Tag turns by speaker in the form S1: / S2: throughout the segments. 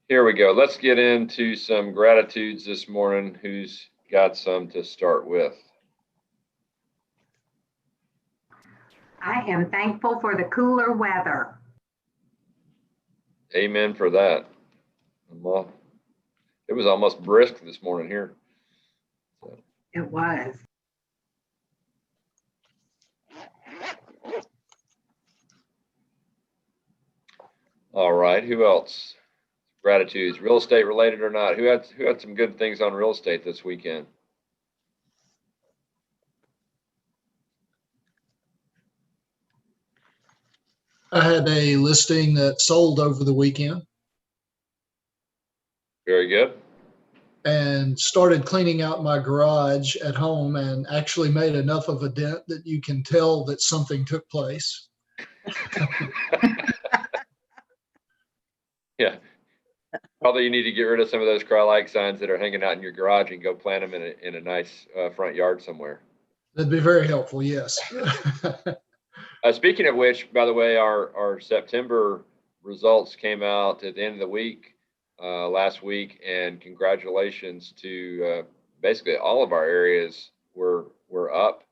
S1: Here we go. Let's get into some gratitudes this morning. Who's got some to start with?
S2: I am thankful for the cooler weather.
S1: Amen for that. Well, it was almost brisk this morning here.
S2: It was.
S1: All right. Who else? Gratitudes, real estate related or not? Who had some good things on real estate this weekend?
S3: I had a listing that sold over the weekend
S1: Very good.
S3: and started cleaning out my garage at home and actually made enough of a dent that you can tell that something took place.
S1: Yeah. Probably you need to get rid of some of those Crye-Leike signs that are hanging out in your garage and go plant them in a nice front yard somewhere.
S3: That'd be very helpful, yes.
S1: Speaking of which, by the way, our September results came out at the end of the week last week, and congratulations to basically all of our areas were up.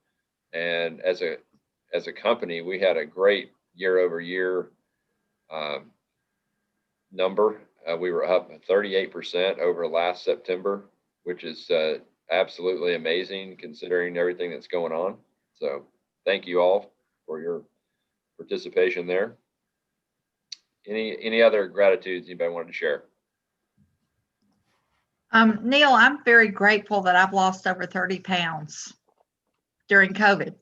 S1: And as a company, we had a great year over year number. We were up 38% over last September, which is absolutely amazing considering everything that's going on. So thank you all for your participation there. Any other gratitudes anybody wanted to share?
S4: Neil, I'm very grateful that I've lost over 30 pounds during COVID.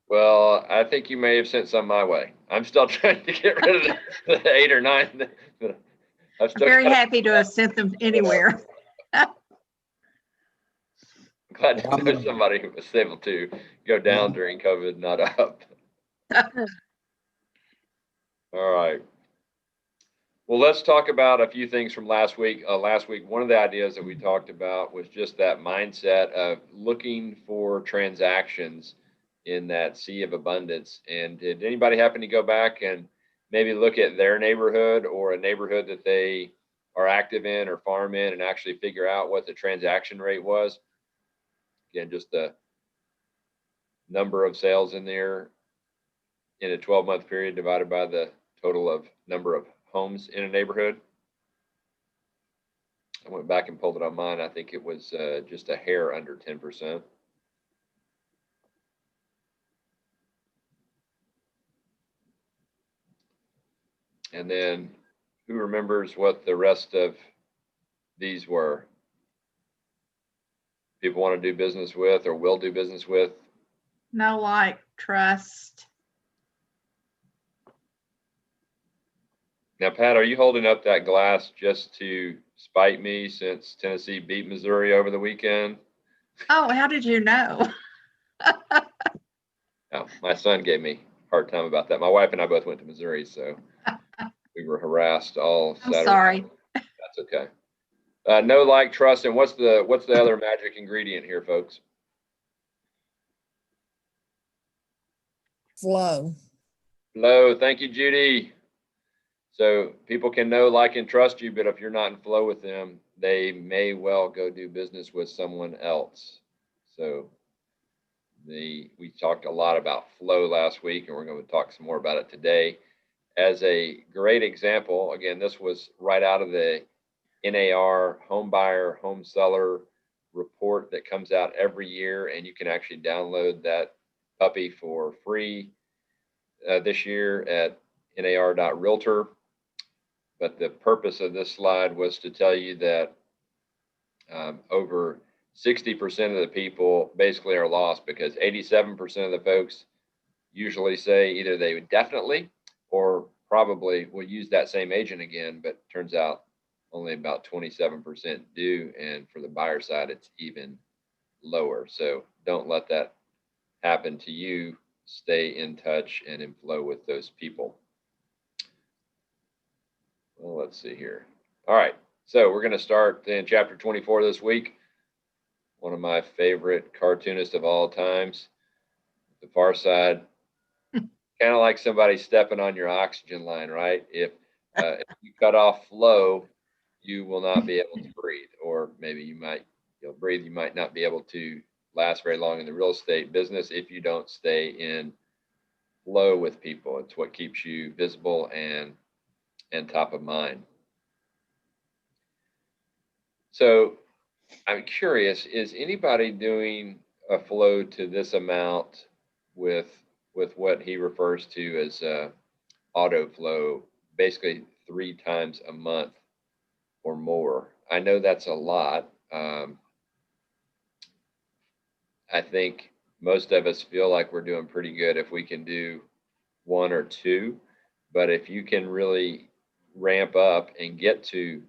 S1: Well, I think you may have sent some my way. I'm still trying to get rid of the 8 or 9.
S4: I'm very happy to have sent them anywhere.
S1: I'm glad to know somebody who was able to go down during COVID, not up. All right. Well, let's talk about a few things from last week. Last week, one of the ideas that we talked about was just that mindset of looking for transactions in that sea of abundance. And did anybody happen to go back and maybe look at their neighborhood or a neighborhood that they are active in or farm in and actually figure out what the transaction rate was? Again, just the number of sales in there in a 12-month period divided by the total of number of homes in a neighborhood. I went back and pulled it on mine. I think it was just a hair under 10%. And then who remembers what the rest of these were? People want to do business with or will do business with?
S4: No, like, trust.
S1: Now, Pat, are you holding up that glass just to spite me since Tennessee beat Missouri over the weekend?
S4: Oh, how did you know?
S1: Oh, my son gave me a hard time about that. My wife and I both went to Missouri, so we were harassed all Saturday.
S4: I'm sorry.
S1: That's okay. No, like, trust, and what's the other magic ingredient here, folks?
S5: Flow.
S1: Flow. Thank you, Judy. So people can know, like, and trust you, but if you're not in flow with them, they may well go do business with someone else. So we talked a lot about flow last week, and we're going to talk some more about it today. As a great example, again, this was right out of the NAR home buyer, home seller report that comes out every year, and you can actually download that puppy for free this year at nar.realtor. But the purpose of this slide was to tell you that over 60% of the people basically are lost because 87% of the folks usually say either they would definitely or probably will use that same agent again, but turns out only about 27% do. And for the buyer side, it's even lower. So don't let that happen to you. Stay in touch and in flow with those people. Well, let's see here. All right. So we're going to start in chapter 24 this week. One of my favorite cartoonists of all times. The far side, kind of like somebody stepping on your oxygen line, right? If If you cut off flow, you will not be able to breathe, or maybe you'll breathe, you might not be able to last very long in the real estate business if you don't stay in flow with people. It's what keeps you visible and top of mind. So I'm curious, is anybody doing a flow to this amount with what he refers to as auto flow, basically 3 times a month or more? I know that's a lot. I think most of us feel like we're doing pretty good if we can do 1 or 2, but if you can really ramp up and get to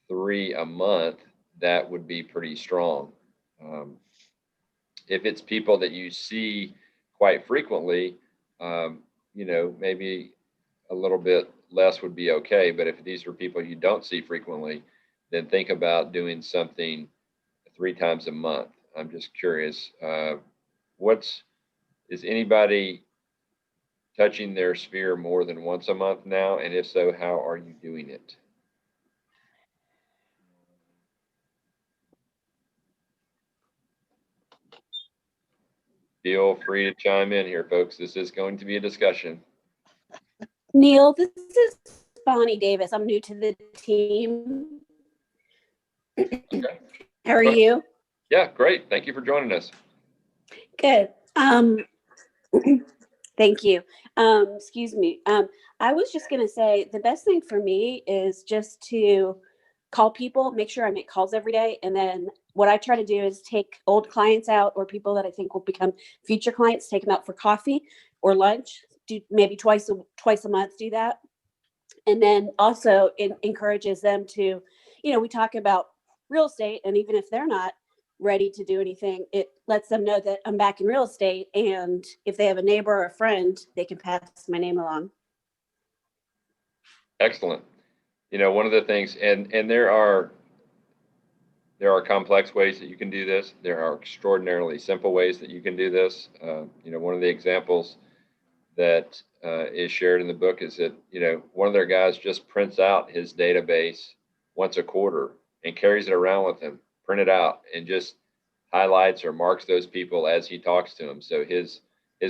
S1: 3 a month, that would be pretty strong. If it's people that you see quite frequently, maybe a little bit less would be okay. But if these are people you don't see frequently, then think about doing something 3 times a month. I'm just curious, is anybody touching their sphere more than once a month now? And if so, how are you doing it? Feel free to chime in here, folks. This is going to be a discussion.
S5: Neil, this is Bonnie Davis. I'm new to the team.
S1: Okay.
S5: How are you?
S1: Yeah, great. Thank you for joining us.
S5: Good. Thank you. Excuse me. I was just going to say the best thing for me is just to call people, make sure I make calls every day. And then what I try to do is take old clients out, or people that I think will become future clients, take them out for coffee or lunch, do maybe twice a month, do that. And then also it encourages them to, we talk about real estate, and even if they're not ready to do anything, it lets them know that I'm back in real estate. And if they have a neighbor or a friend, they can pass my name along.
S1: Excellent. One of the things, and there are complex ways that you can do this. There are extraordinarily simple ways that you can do this. One of the examples that is shared in the book is that, one of their guys just prints out his database once a quarter and carries it around with him, print it out, and just highlights or marks those people as he talks to them. So his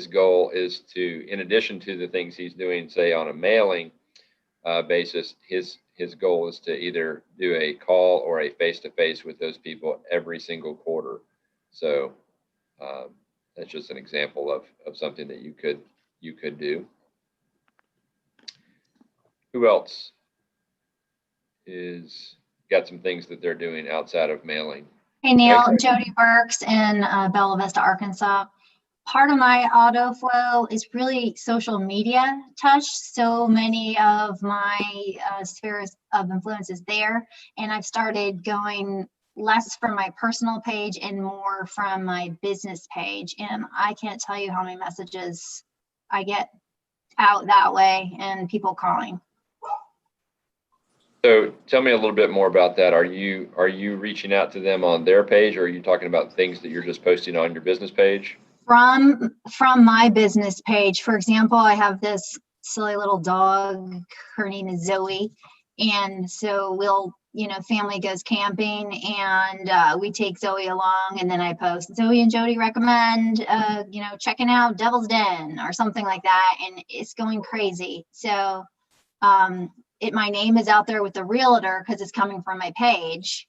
S1: goal is to, in addition to the things he's doing, say on a mailing basis, his goal is to either do a call or a face-to-face with those people every single quarter. So that's just an example of something that you could do. Who else is got some things that they're doing outside of mailing?
S6: Hey Neil,
S1: Okay.
S6: Jody Burks in Bella Vista, Arkansas. Part of my auto flow is really social media touch. So many of my spheres of influence is there, and I've started going less from my personal page and more from my business page. And I can't tell you how many messages I get out that way and people calling.
S1: So tell me a little bit more about that. Are you reaching out to them on their page, or are you talking about things that you're just posting on your business page?
S6: From my business page. For example, I have this silly little dog. Her name is Zoe. And so family goes camping, and we take Zoe along, and then I post, Zoe and Jody recommend, checking out Devil's Den or something like that. And it's going crazy. So my name is out there with the realtor because it's coming from my page.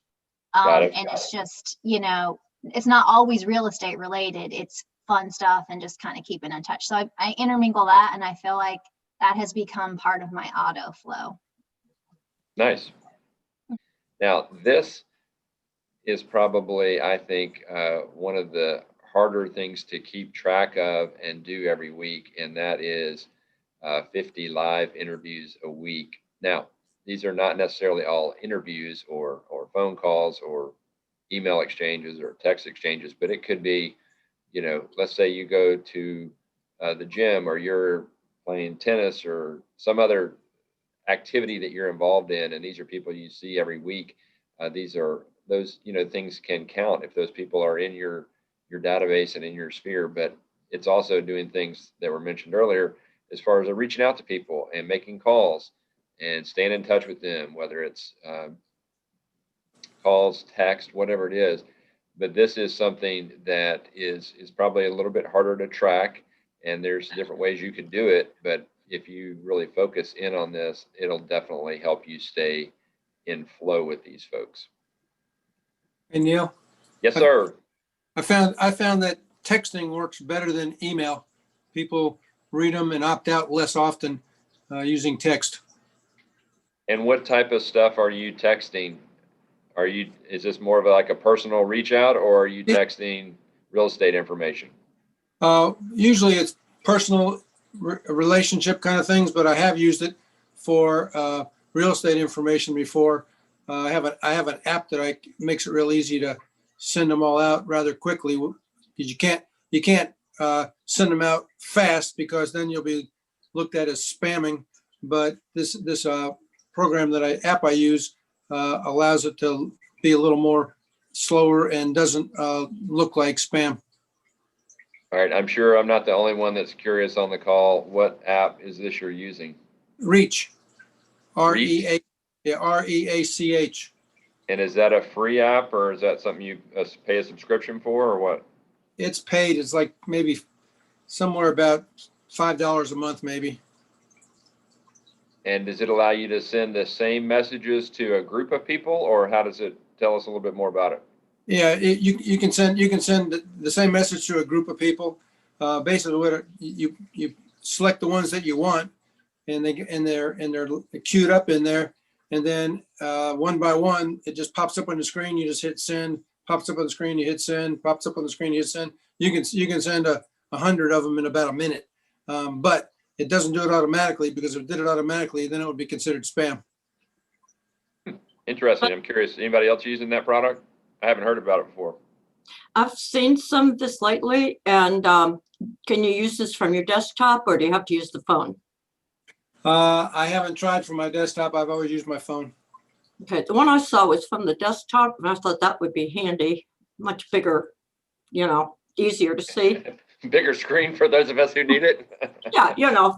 S6: And it's just, it's not always real estate related. It's fun stuff and just kind of keeping in touch. So I intermingle that, and I feel like that has become part of my auto flow.
S1: Nice. Now, this is probably, I think, one of the harder things to keep track of and do every week, and that is 50 live interviews a week. Now, these are not necessarily all interviews or phone calls or email exchanges or text exchanges, but it could be, let's say you go to the gym, or you're playing tennis or some other activity that you're involved in, and these are people you see every week. Those things can count if those people are in your database and in your sphere. But it's also doing things that were mentioned earlier as far as reaching out to people and making calls and staying in touch with them, whether it's calls, text, whatever it is. But this is something that is probably a little bit harder to track, and there's different ways you could do it. But if you really focus in on this, it'll definitely help you stay in flow with these folks.
S7: Hey, Neil,
S1: Yes, sir.
S7: I found that texting works better than email. People read them and opt out less often using text.
S1: And what type of stuff are you texting? Is this more of like a personal reach out, or are you texting real estate information?
S7: Usually it's personal relationship kind of things, but I have used it for real estate information before. I have an app that makes it real easy to send them all out rather quickly, because you can't send them out fast, because then you'll be looked at as spamming. But this program app I use allows it to be a little more slower and doesn't look like spam.
S1: All right, I'm sure I'm not the only one that's curious on the call. What app is this you're using?
S7: Reach,
S1: Reach?
S7: REACH.
S1: And is that a free app, or is that something you pay a subscription for, or what?
S7: It's paid. It's like maybe somewhere about $5 a month, maybe.
S1: And does it allow you to send the same messages to a group of people, or how does it tell us a little bit more about it?
S7: Yeah, you can send the same message to a group of people. Basically, what you select the ones that you want, and they're queued up in there, and then one by one, it just pops up on the screen. You just hit send. Pops up on the screen. You hit send. Pops up on the screen. You hit send. You can send 100 of them in about a minute, but it doesn't do it automatically, because if it did it automatically, then it would be considered spam.
S1: Interesting. I'm curious. Anybody else using that product? I haven't heard about it before.
S8: I've seen some of this lately, and can you use this from your desktop, or do you have to use the phone?
S7: I haven't tried for my desktop. I've always used my phone.
S8: Okay, the one I saw was from the desktop, and I thought that would be handy, much bigger, easier to see.
S1: Bigger screen for those of us who need it.
S8: Yeah,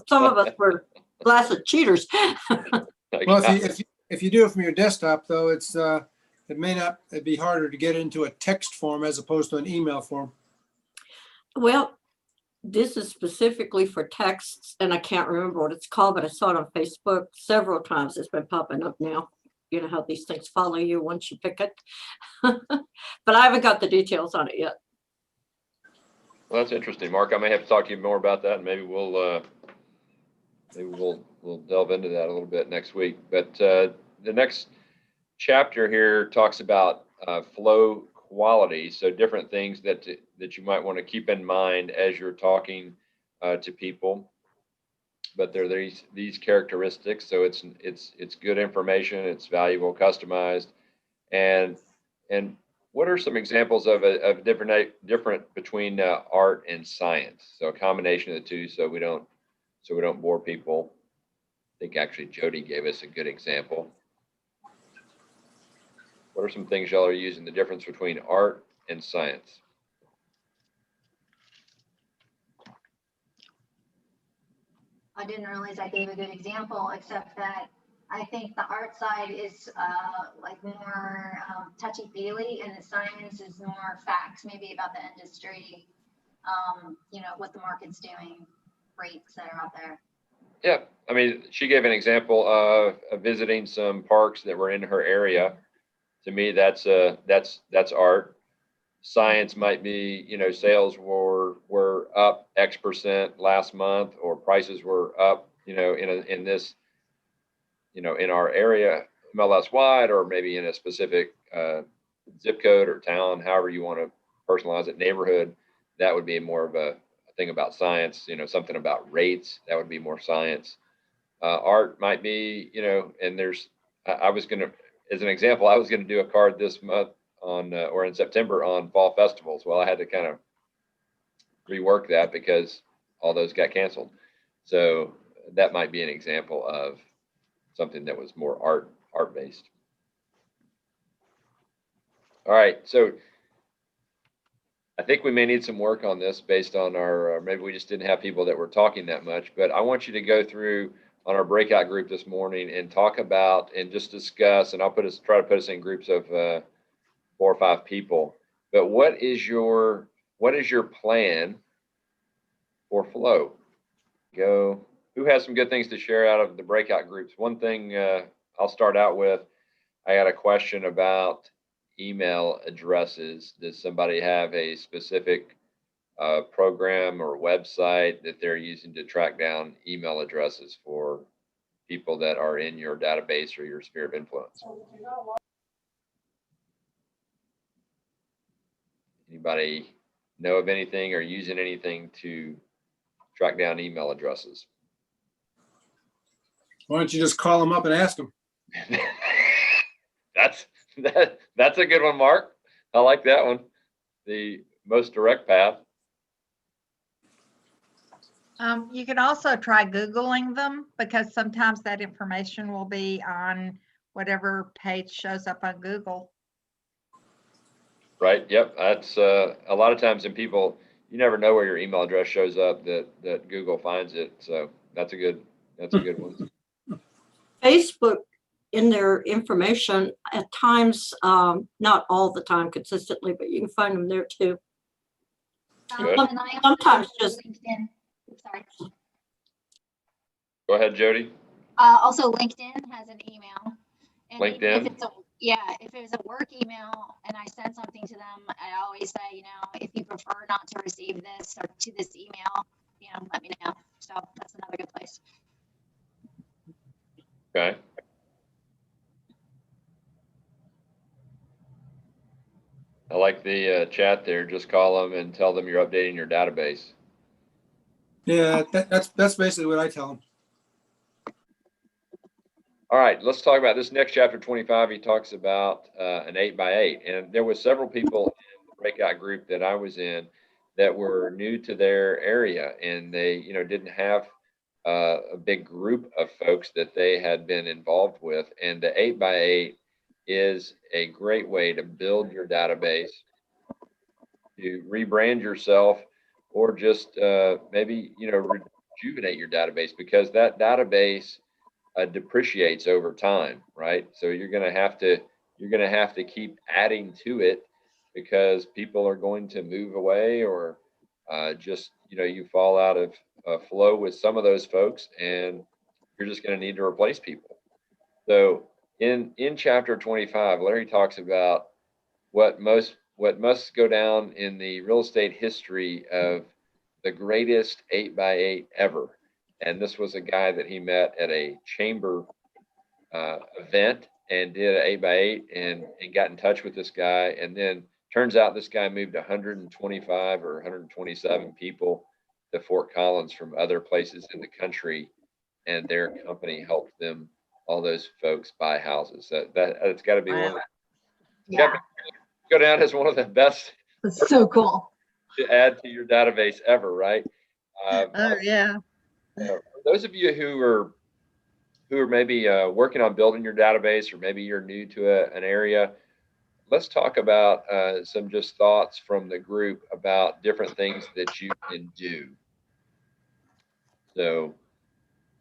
S8: some of us were glass of cheaters.
S7: Well, if you do it from your desktop, though, it'd be harder to get into a text form as opposed to an email form.
S8: Well, this is specifically for texts, and I can't remember what it's called, but I saw it on Facebook several times. It's been popping up now. You know how these things follow you once you pick it. But I haven't got the details on it yet.
S1: Well, that's interesting, Mark. I may have to talk to you more about that, and maybe we'll delve into that a little bit next week. But the next chapter here talks about flow quality. So different things that you might want to keep in mind as you're talking to people. But there are these characteristics. So it's good information. It's valuable, customized, and what are some examples of different between art and science? So a combination of the two, so we don't bore people. I think actually Jody gave us a good example. What are some things y'all are using, the difference between art and science?
S6: I didn't realize I gave a good example, except that I think the art side is like more touchy-feely, and the science is more facts, maybe about the industry, what the market's doing, rates that are out there.
S1: Yeah, I mean, she gave an example of visiting some parks that were in her area. To me, that's art. Science might be, sales were up X% last month, or prices were up, in this, in our area, MLS wide, or maybe in a specific zip code or town, however you want to personalize it, neighborhood. That would be more of a thing about science, something about rates. That would be more science. Art might be, and as an example, I was going to do a card this month or in September on fall festivals. Well, I had to kind of rework that because all those got canceled. So that might be an example of something that was more art based. All right, so I think we may need some work on this based on maybe we just didn't have people that were talking that much, but I want you to go through our breakout group this morning and talk about and just discuss, and I'll try to put us in groups of 4 or 5 people. But what is your plan for flow? Go. Who has some good things to share out of the breakout groups? One thing I'll start out with, I got a question about email addresses. Does somebody have a specific program or website that they're using to track down email addresses for people that are in your database or your sphere of influence? Anybody know of anything or using anything to track down email addresses?
S7: Why don't you just call them up and ask them?
S1: That's a good one, Mark. I like that one. The most direct path.
S4: You can also try Googling them, because sometimes that information will be on whatever page shows up on Google.
S1: Right. Yep. That's a lot of times in people, you never know where your email address shows up that Google finds it. So that's a good one.
S8: Facebook, in their information, at times, not all the time consistently, but you can find them there too.
S1: Good.
S6: And I also
S8: Sometimes
S6: use
S8: just-
S6: LinkedIn. Sorry.
S1: Go ahead, Jody.
S6: Also, LinkedIn has an email. And even
S1: LinkedIn?
S6: if it was a work email and I send something to them, I always say, if you prefer not to receive this or to this email, let me know. So that's another good place.
S1: Okay. I like the chat there. Just call them and tell them you're updating your database.
S7: Yeah, that's basically what I tell them.
S1: All right, let's talk about this next chapter 25. He talks about an 8x8, and there was several people in the breakout group that I was in that were new to their area, and they, didn't have a big group of folks that they had been involved with. And the 8x8 is a great way to build your database, to rebrand yourself, or just maybe rejuvenate your database, because that database depreciates over time, right? So you're going to have to keep adding to it, because people are going to move away, or just you fall out of flow with some of those folks, and you're just going to need to replace people. So in chapter 25, Larry talks about what must go down in the real estate history of the greatest 8x8 ever. And this was a guy that he met at a chamber event and did an 8x8 and got in touch with this guy. And then turns out this guy moved 125 or 127 people to Fort Collins from other places in the country, and their company helped them, all those folks, buy houses. That's got to be one.
S6: Yeah,
S1: Go down as one of the best
S6: that's so cool.
S1: to add to your database ever, right?
S4: Oh, yeah.
S1: For those of you who are maybe working on building your database, or maybe you're new to an area, let's talk about some just thoughts from the group about different things that you can do. So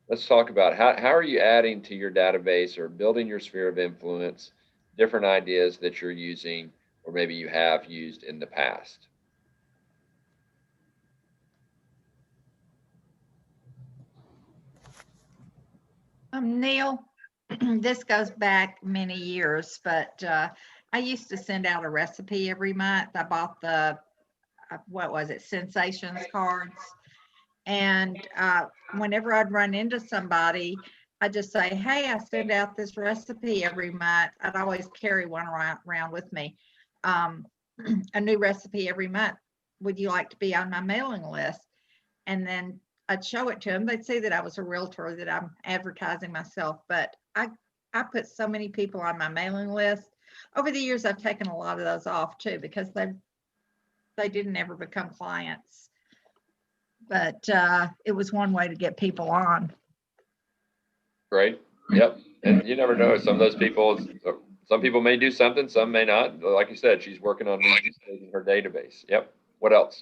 S1: let's talk about how are you adding to your database or building your sphere of influence, different ideas that you're using, or maybe you have used in the past.
S4: Neil, this goes back many years, but I used to send out a recipe every month. I bought the, what was it, Sensations cards. And whenever I'd run into somebody, I'd just say, hey, I send out this recipe every month. I'd always carry one around with me. A new recipe every month. Would you like to be on my mailing list? And then I'd show it to them. They'd see that I was a realtor, that I'm advertising myself. But I put so many people on my mailing list. Over the years, I've taken a lot of those off too, because they didn't ever become clients. But it was one way to get people on.
S1: Great. Yep. And you never know. Some of those people, some people may do something, some may not. Like you said, she's working on rejuvenating her database. Yep. What else?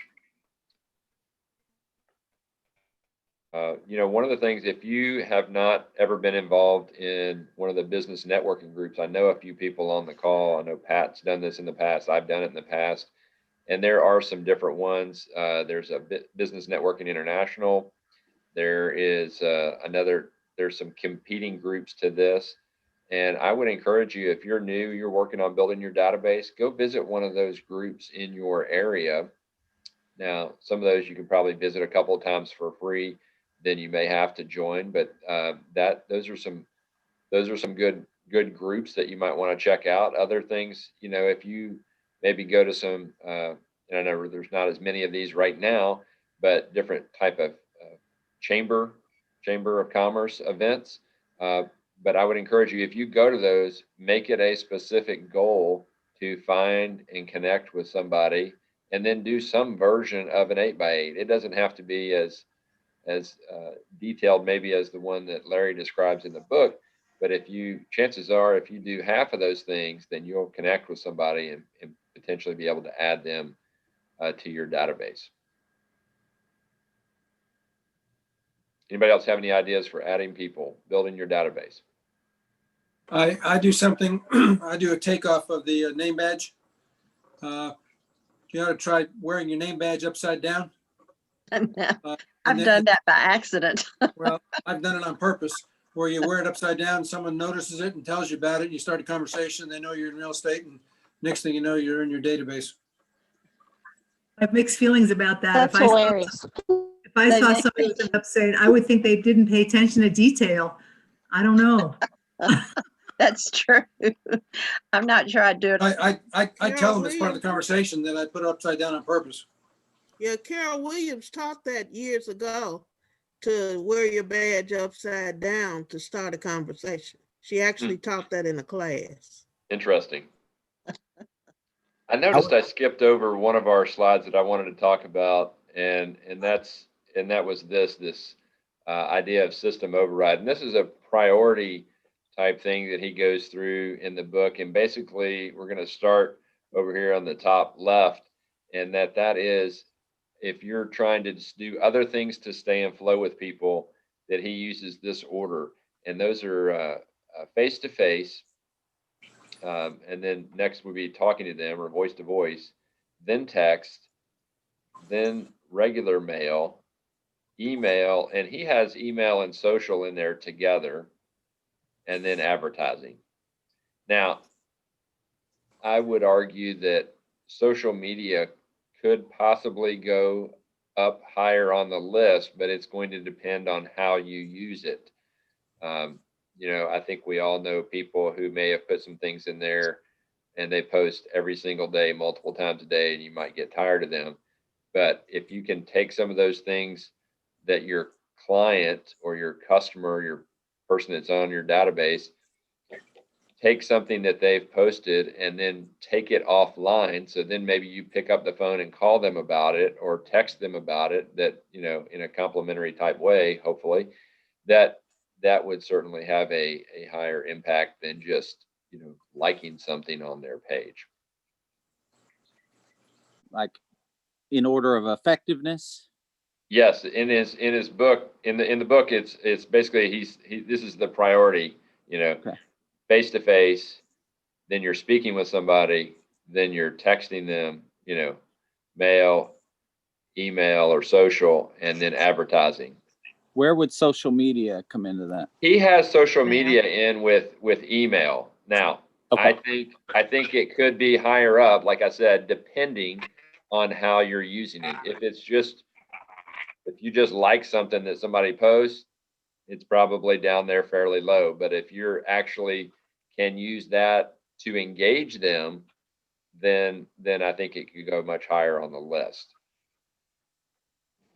S1: One of the things, if you have not ever been involved in one of the business networking groups, I know a few people on the call. I know Pat's done this in the past. I've done it in the past. And there are some different ones. There's a Business Networking International. There is there's some competing groups to this. And I would encourage you, if you're new, you're working on building your database, go visit one of those groups in your area. Now, some of those you can probably visit a couple of times for free. Then you may have to join, but those are some good groups that you might want to check out. Other things, if you maybe go to some, and I know there's not as many of these right now, but different type of chamber of commerce events. But I would encourage you, if you go to those, make it a specific goal to find and connect with somebody, and then do some version of an 8x8. It doesn't have to be as detailed maybe as the one that Larry describes in the book, but chances are, if you do half of those things, then you'll connect with somebody and potentially be able to add them to your database. Anybody else have any ideas for adding people, building your database?
S7: I do something, I do a takeoff of the name badge. You ought to try wearing your name badge upside down.
S9: I've done that by accident.
S7: Well, I've done it on purpose, where you wear it upside down, someone notices it and tells you about it, and you start a conversation, they know you're in real estate, and next thing you know, you're in your database.
S10: I have mixed feelings about that.
S9: That's hilarious.
S10: If I saw somebody with an upside, I would think they didn't pay attention to detail. I don't know.
S9: That's true. I'm not sure I'd do it.
S7: I tell them it's part of the conversation that I put it upside down on purpose.
S11: Yeah, Carol Williams taught that years ago, to wear your badge upside down to start a conversation. She actually taught that in a class. Interesting.
S1: I noticed I skipped over one of our slides that I wanted to talk about, and that was this idea of system override. And this is a priority type thing that he goes through in the book. And basically, we're going to start over here on the top left, and that is, if you're trying to just do other things to stay in flow with people, that he uses this order. And those are face-to-face, and then next would be talking to them, or voice to voice, then text, then regular mail, email, and he has email and social in there together, and then advertising. Now, I would argue that social media could possibly go up higher on the list, but it's going to depend on how you use it. I think we all know people who may have put some things in there and they post every single day, multiple times a day, and you might get tired of them. But if you can take some of those things that your client or your customer, your person that's on your database, take something that they've posted and then take it offline. So then maybe you pick up the phone and call them about it, or text them about it, that, in a complimentary type way, hopefully, that would certainly have a higher impact than just, liking something on their page.
S12: Like in order of effectiveness?
S1: Yes, in his book, in the book, it's basically this is the priority,
S12: Okay.
S1: Face to face, then you're speaking with somebody, then you're texting them, mail, email, or social, and then advertising.
S12: Where would social media come into that?
S1: He has social media in with email. Now,
S12: Okay.
S1: I think it could be higher up, like I said, depending on how you're using it. If you just like something that somebody posts, it's probably down there fairly low. But if you're actually can use that to engage them, then I think it could go much higher on the list.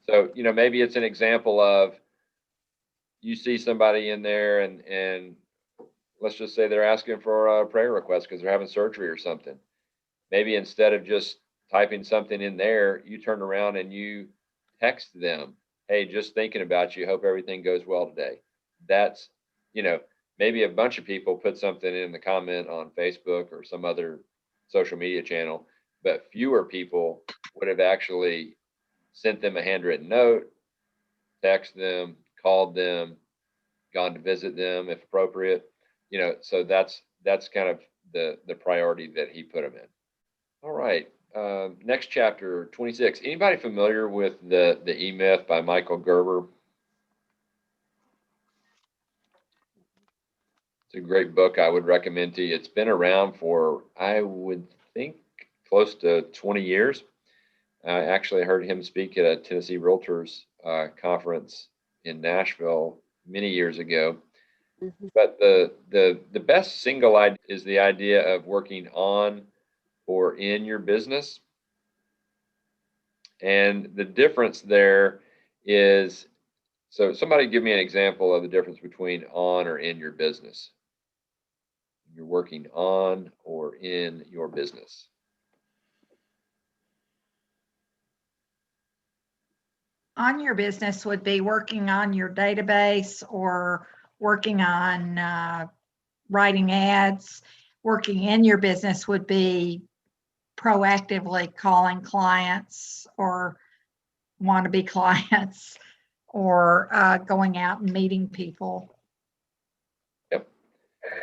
S1: So, maybe it's an example of, you see somebody in there and let's just say they're asking for a prayer request because they're having surgery or something. Maybe instead of just typing something in there, you turn around and you text them, hey, just thinking about you, hope everything goes well today. That's, maybe a bunch of people put something in the comment on Facebook or some other social media channel, but fewer people would have actually sent them a handwritten note, text them, called them, gone to visit them if appropriate. So that's kind of the priority that he put them in. All right. Next chapter, 26. Anybody familiar with the E-Myth by Michael Gerber? It's a great book I would recommend to you. It's been around for, I would think, close to 20 years. I actually heard him speak at a Tennessee Realtors conference in Nashville many years ago.
S5: Mhm.
S1: But the best single idea is the idea of working on or in your business. And the difference there is, so somebody give me an example of the difference between on or in your business. You're working on or in your business.
S4: On your business would be working on your database or working on writing ads. Working in your business would be proactively calling clients or wannabe clients or going out and meeting people.
S1: Yep.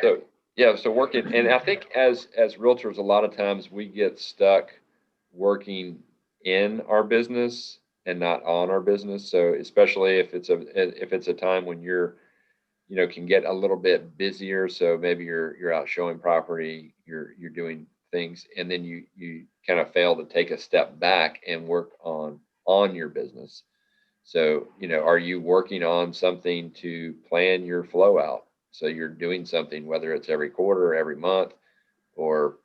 S1: So yeah, so working, and I think as realtors, a lot of times we get stuck working in our business and not on our business. So especially if it's a time when you're, can get a little bit busier. So maybe you're out showing property, you're doing things, and then you kind of fail to take a step back and work on your business. So, are you working on something to plan your flow out? So you're doing something, whether it's every quarter, every month, or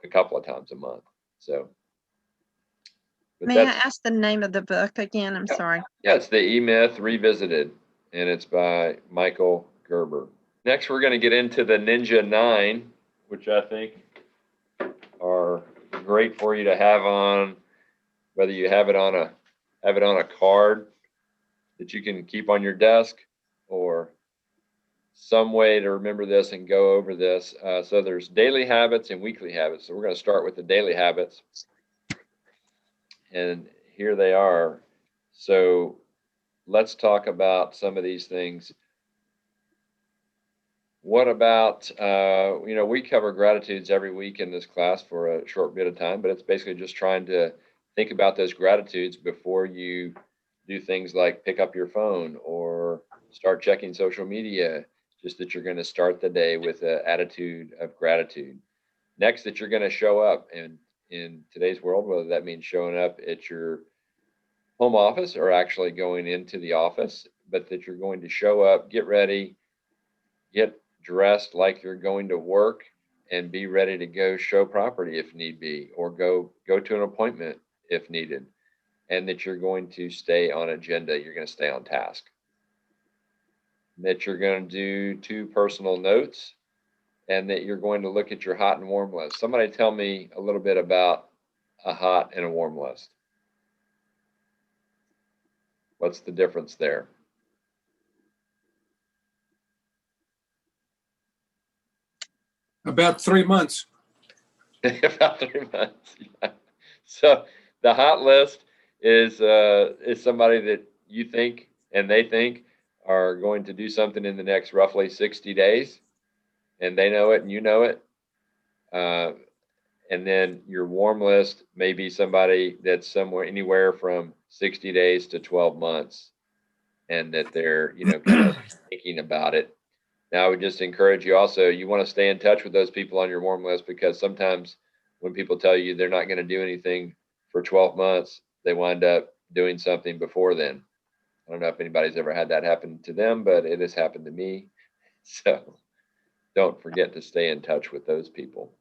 S1: a couple of times a month. So.
S9: May I ask the name of the book again? I'm sorry.
S1: Yeah, it's the E-Myth Revisited, and it's by Michael Gerber. Next, we're going to get into the Ninja 9, which I think are great for you to have on, whether you have it on a card that you can keep on your desk, or some way to remember this and go over this. So there's daily habits and weekly habits. So we're going to start with the daily habits. And here they are. So let's talk about some of these things. What about, we cover gratitudes every week in this class for a short bit of time, but it's basically just trying to think about those gratitudes before you do things like pick up your phone or start checking social media, just that you're going to start the day with an attitude of gratitude. Next, that you're going to show up, and in today's world, whether that means showing up at your home office or actually going into the office, but that you're going to show up, get ready, get dressed like you're going to work, and be ready to go show property if need be, or go to an appointment if needed, and that you're going to stay on agenda, you're going to stay on task, that you're going to do 2 personal notes, and that you're going to look at your hot and warm list. Somebody tell me a little bit about a hot and a warm list. What's the difference there?
S7: About 3 months.
S1: About 3 months. Yeah. So the hot list is somebody that you think and they think are going to do something in the next roughly 60 days, and they know it and you know it. And then your warm list may be somebody that's anywhere from 60 days to 12 months, and that they're, kind of thinking about it. Now, I would just encourage you also, you want to stay in touch with those people on your warm list, because sometimes when people tell you they're not going to do anything for 12 months, they wind up doing something before then. I don't know if anybody's ever had that happen to them, but it has happened to me. So don't forget to stay in touch with those people.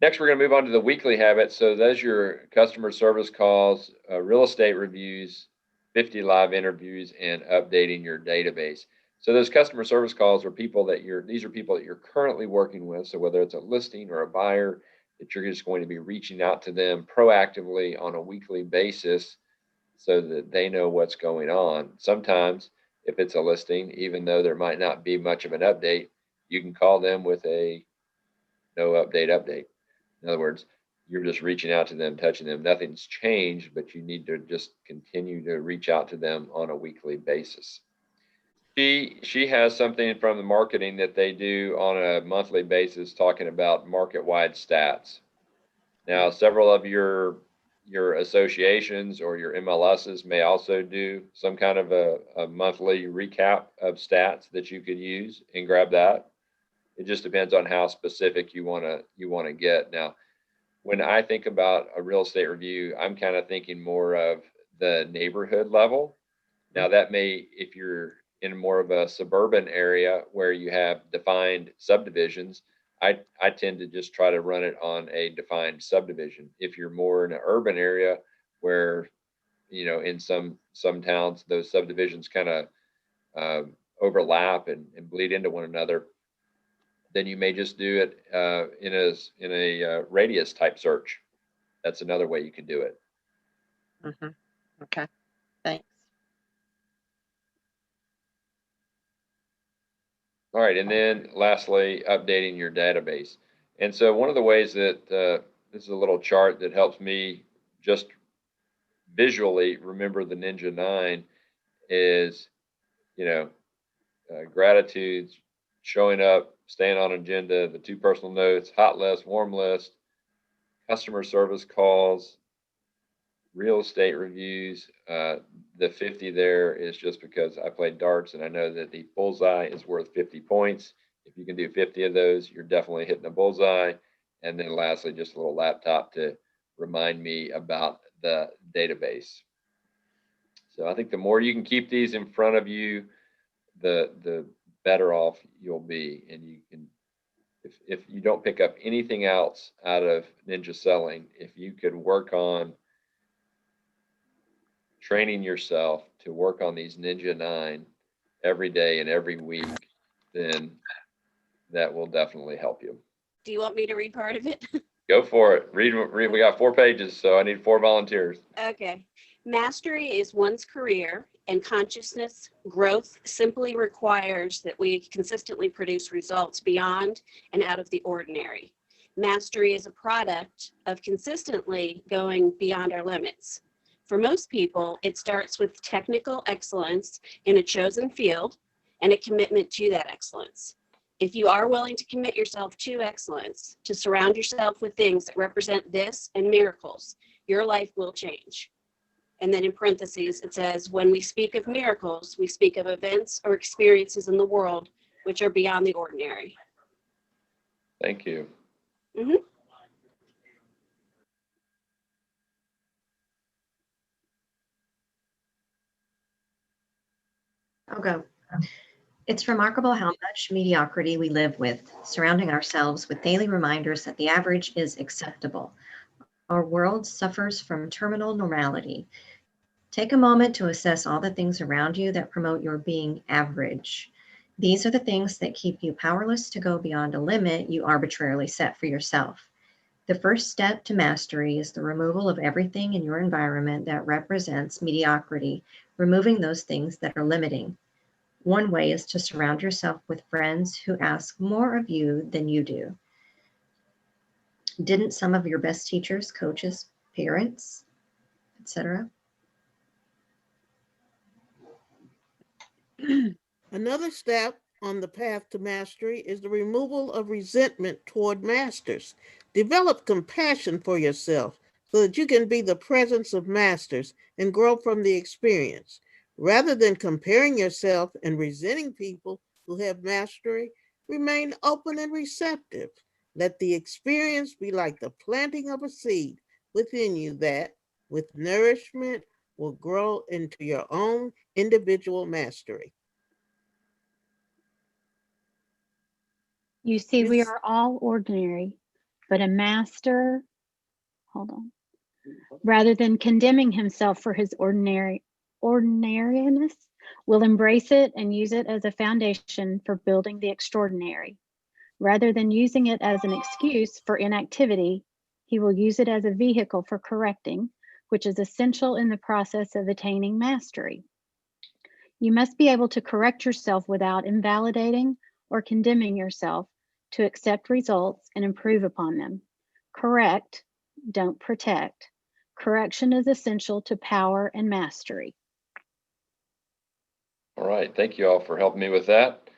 S1: Next, we're going to move on to the weekly habits. So those are your customer service calls, real estate reviews, 50 live interviews, and updating your database. So those customer service calls are these are people that you're currently working with. So whether it's a listing or a buyer, that you're just going to be reaching out to them proactively on a weekly basis so that they know what's going on. Sometimes if it's a listing, even though there might not be much of an update, you can call them with a no update. In other words, you're just reaching out to them, touching them. Nothing's changed, but you need to just continue to reach out to them on a weekly basis. She has something from the marketing that they do on a monthly basis talking about market-wide stats. Now, several of your associations or your MLSs may also do some kind of a monthly recap of stats that you could use and grab that. It just depends on how specific you want to get. Now, when I think about a real estate review, I'm kind of thinking more of the neighborhood level. Now, that may, if you're in more of a suburban area where you have defined subdivisions, I tend to just try to run it on a defined subdivision. If you're more in an urban area where, in some towns, those subdivisions kind of overlap and bleed into one another, then you may just do it in a radius type search. That's another way you can do it.
S9: Okay, thanks.
S1: All right, and then lastly, updating your database. And so one of the ways that this is a little chart that helps me just visually remember the Ninja 9 is, gratitudes, showing up, staying on agenda, the 2 personal notes, hot list, warm list, customer service calls, real estate reviews. The 50 there is just because I played darts and I know that the bullseye is worth 50 points. If you can do 50 of those, you're definitely hitting a bullseye. And then lastly, just a little laptop to remind me about the database. So I think the more you can keep these in front of you, the better off you'll be. And you can, if you don't pick up anything else out of Ninja Selling, if you could work on training yourself to work on these Ninja 9 every day and every week, then that will definitely help you.
S5: Do you want me to read part of it?
S1: Go for it. Read. We got 4 pages, so I need 4 volunteers.
S5: Okay. Mastery is one's career, and consciousness growth simply requires that we consistently produce results beyond and out of the ordinary. Mastery is a product of consistently going beyond our limits. For most people, it starts with technical excellence in a chosen field and a commitment to that excellence. If you are willing to commit yourself to excellence, to surround yourself with things that represent this and miracles, your life will change. And then in parentheses, it says, when we speak of miracles, we speak of events or experiences in the world which are beyond the ordinary.
S1: Thank you.
S5: Mm-hmm.
S13: I'll go. It's remarkable how much mediocrity we live with, surrounding ourselves with daily reminders that the average is acceptable. Our world suffers from terminal normality. Take a moment to assess all the things around you that promote your being average. These are the things that keep you powerless to go beyond a limit you arbitrarily set for yourself. The first step to mastery is the removal of everything in your environment that represents mediocrity, removing those things that are limiting. One way is to surround yourself with friends who ask more of you than you do. Didn't some of your best teachers, coaches, parents, etc.?
S11: Another step on the path to mastery is the removal of resentment toward masters. Develop compassion for yourself so that you can be the presence of masters and grow from the experience. Rather than comparing yourself and resenting people who have mastery, remain open and receptive. Let the experience be like the planting of a seed within you that, with nourishment, will grow into your own individual mastery.
S14: You see, we are all ordinary, but a master, hold on, rather than condemning himself for his ordinariness, will embrace it and use it as a foundation for building the extraordinary. Rather than using it as an excuse for inactivity, he will use it as a vehicle for correcting, which is essential in the process of attaining mastery. You must be able to correct yourself without invalidating or condemning yourself, to accept results and improve upon them. Correct don't protect. Correction is essential to power and mastery.
S1: All right, thank you all for helping me with that.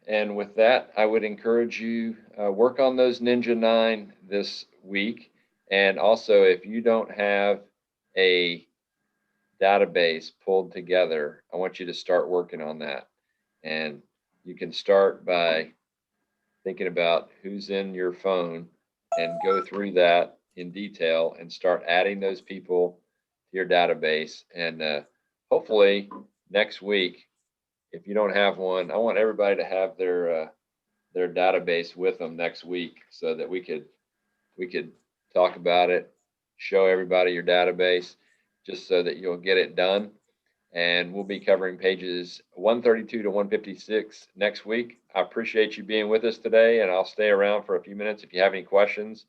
S1: And with that, I would encourage you work on those Ninja 9 this week. And also, if you don't have a database pulled together, I want you to start working on that. And you can start by thinking about who's in your phone and go through that in detail and start adding those people to your database. And hopefully next week, if you don't have one, I want everybody to have their database with them next week so that we could talk about it, show everybody your database, just so that you'll get it done. And we'll be covering pages 132 to 156 next week. I appreciate you being with us today, and I'll stay around for a few minutes if you have any questions.